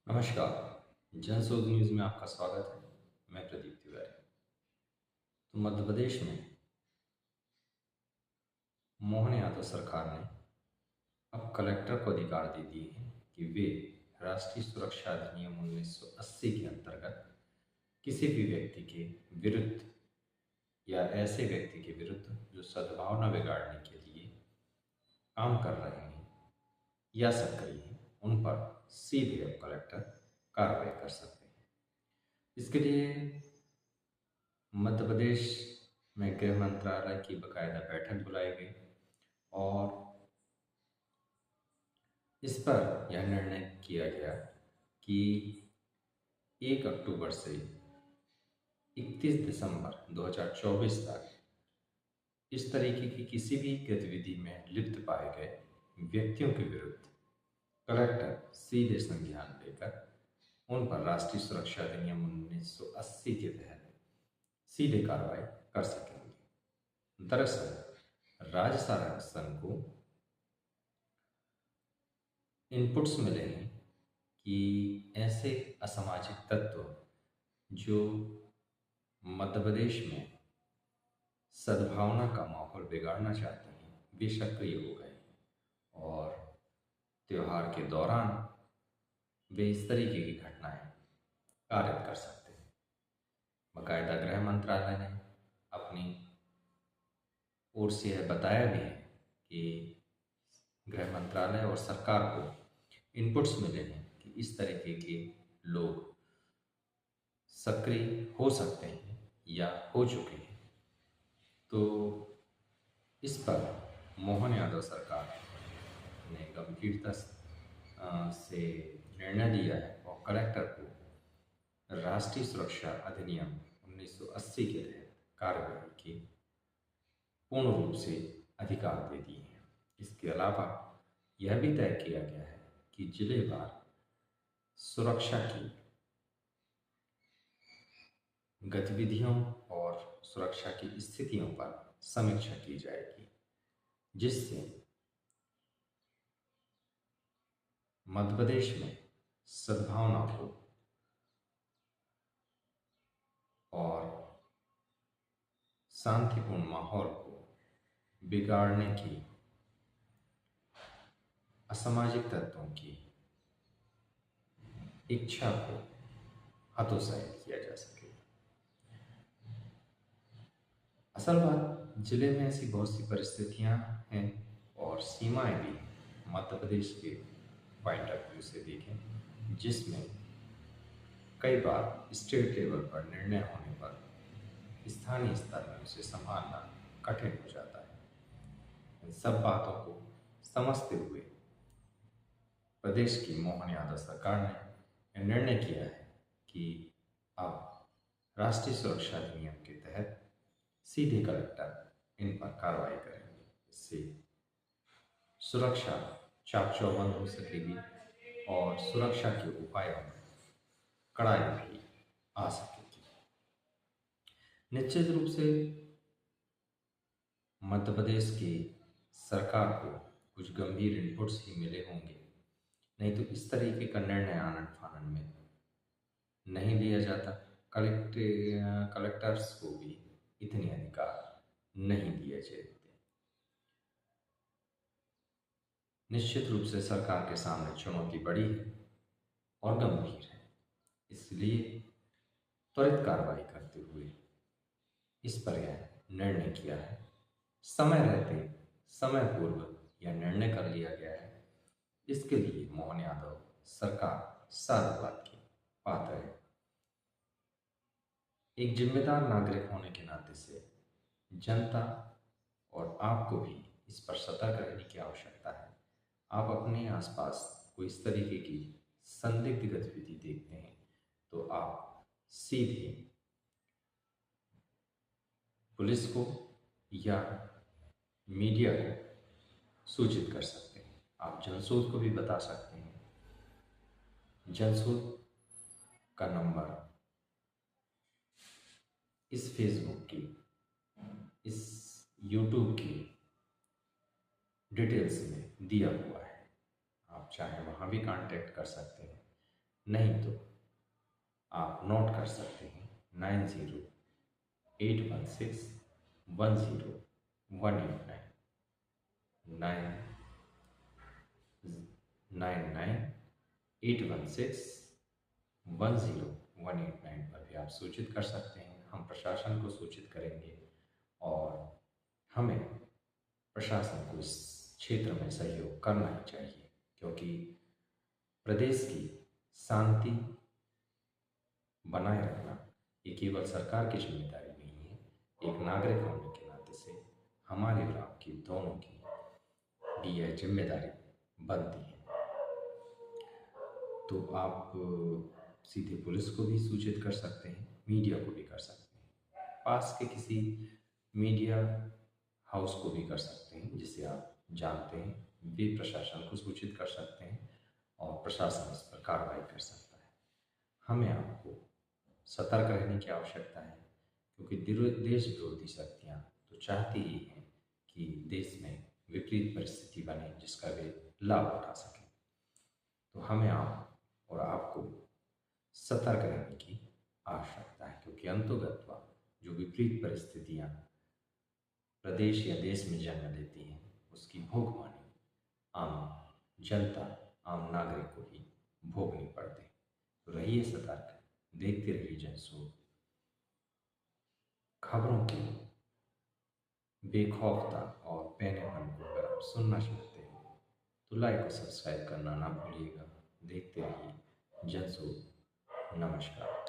नमस्कार। जनशोध न्यूज़ में आपका स्वागत है। मैं प्रदीप तिवारी। तो मध्य प्रदेश में मोहन यादव सरकार ने अब कलेक्टर को अधिकार दे दिए हैं कि वे राष्ट्रीय सुरक्षा अधिनियम 1980 के अंतर्गत किसी भी व्यक्ति के विरुद्ध या ऐसे व्यक्ति के विरुद्ध जो सद्भावना बिगाड़ने के लिए काम कर रहे हैं या सक्रिय हैं, उन पर सीधे अब कलेक्टर कार्रवाई कर सकते हैं। इसके लिए मध्य प्रदेश में गृह मंत्रालय की बकायदा बैठक बुलाई गई और इस पर यह निर्णय किया गया कि 1 अक्टूबर से 31 दिसंबर 2024 तक इस तरीके की किसी भी गतिविधि में लिप्त पाए गए व्यक्तियों के विरुद्ध कलेक्टर सीधे संज्ञान लेकर उन पर राष्ट्रीय सुरक्षा अधिनियम 1980 के तहत सीधे कार्रवाई कर सकेंगे। दरअसल राज्य शासन को इनपुट्स मिले हैं कि ऐसे असामाजिक तत्व जो मध्य प्रदेश में सद्भावना का माहौल बिगाड़ना चाहते हैं, वे सक्रिय हो गए हैं और त्योहार के दौरान वे इस तरीके की घटनाएं पारित कर सकते हैं। बाकायदा गृह मंत्रालय ने अपनी ओर से यह बताया भी है कि गृह मंत्रालय और सरकार को इनपुट्स मिले हैं कि इस तरीके के लोग सक्रिय हो सकते हैं या हो चुके हैं। तो इस पर मोहन यादव सरकार ने गंभीरता से निर्णय लिया है और कलेक्टर को राष्ट्रीय सुरक्षा अधिनियम 1980 के तहत कार्रवाई के पूर्ण रूप से अधिकार दे दिए हैं। इसके अलावा यह भी तय किया गया है कि जिलेवार सुरक्षा की गतिविधियों और सुरक्षा की स्थितियों पर समीक्षा की जाएगी, जिससे मध्य प्रदेश में सद्भावना को और शांतिपूर्ण माहौल को बिगाड़ने की असामाजिक तत्वों की इच्छा को हतोत्साहित किया जा सके। असल बात, जिले में ऐसी बहुत सी परिस्थितियां हैं और सीमाएं भी मध्य प्रदेश के पॉइंट ऑफ व्यू से देखें, जिसमें कई बार स्टेट लेवल पर निर्णय होने पर स्थानीय स्तर में उसे संभालना कठिन हो जाता है। इन सब बातों को समझते हुए प्रदेश की मोहन यादव सरकार ने यह निर्णय किया है कि अब राष्ट्रीय सुरक्षा अधिनियम के तहत सीधे कलेक्टर इन पर कार्रवाई करेंगे। इससे सुरक्षा चाक चौबंद हो सकेगी और सुरक्षा के उपायों में कड़ाई भी आ सकेगी। निश्चित रूप से मध्य प्रदेश की सरकार को कुछ गंभीर इनपुट्स ही मिले होंगे, नहीं तो इस तरीके का निर्णय आनन फानन में नहीं लिया जाता। कलेक्टर्स को भी इतने अधिकार नहीं दिए जाते। निश्चित रूप से सरकार के सामने चुनौती बड़ी है और गंभीर है, इसलिए त्वरित कार्रवाई करते हुए इस पर यह निर्णय किया है। समय रहते समय पूर्व यह निर्णय कर लिया गया है। इसके लिए मोहन यादव सरकार साधुवाद की पात्र है। एक जिम्मेदार नागरिक होने के नाते से जनता और आपको भी इस पर सतर्क रहने की आवश्यकता है। आप अपने आसपास कोई इस तरीके की संदिग्ध गतिविधि देखते हैं तो आप सीधे पुलिस को या मीडिया को सूचित कर सकते हैं। आप जनशोध को भी बता सकते हैं। जनशोध का नंबर इस फेसबुक की, इस यूट्यूब की डिटेल्स में दिया हुआ है। आप चाहे वहाँ भी कांटेक्ट कर सकते हैं। नहीं तो आप नोट कर सकते हैं 90 816 10189 99 816 10189 पर भी आप सूचित कर सकते हैं। हम प्रशासन को सूचित करेंगे और हमें प्रशासन को इस क्षेत्र में सहयोग करना ही चाहिए, क्योंकि प्रदेश की शांति बनाए रखना ये केवल सरकार की जिम्मेदारी नहीं है, एक नागरिक होने के नाते से हमारे और आपकी दोनों की भी यह जिम्मेदारी बनती है। तो आप सीधे पुलिस को भी सूचित कर सकते हैं, मीडिया को भी कर सकते हैं, पास के किसी मीडिया हाउस को भी कर सकते हैं जिसे आप जानते हैं, वे प्रशासन को सूचित कर सकते हैं और प्रशासन इस पर कार्रवाई कर सकता है। हमें आपको सतर्क रहने की आवश्यकता है, क्योंकि देश विरोधी शक्तियाँ तो चाहती ही हैं कि देश में विपरीत परिस्थिति बने जिसका वे लाभ उठा सकें। तो हमें आप और आपको सतर्क रहने की आवश्यकता है, क्योंकि अंततोगत्वा जो विपरीत परिस्थितियाँ प्रदेश या देश में जन्म लेती हैं उसकी भोगमानी आम जनता, आम नागरिक को ही भोगनी पड़ती है। तो रहिए सतर्क, देखते रहिए जनसुख। खबरों की बेखौफता और पैनेपन को अगर आप सुनना चाहते हैं तो लाइक और सब्सक्राइब करना ना भूलिएगा। देखते रहिए जनसुख। नमस्कार।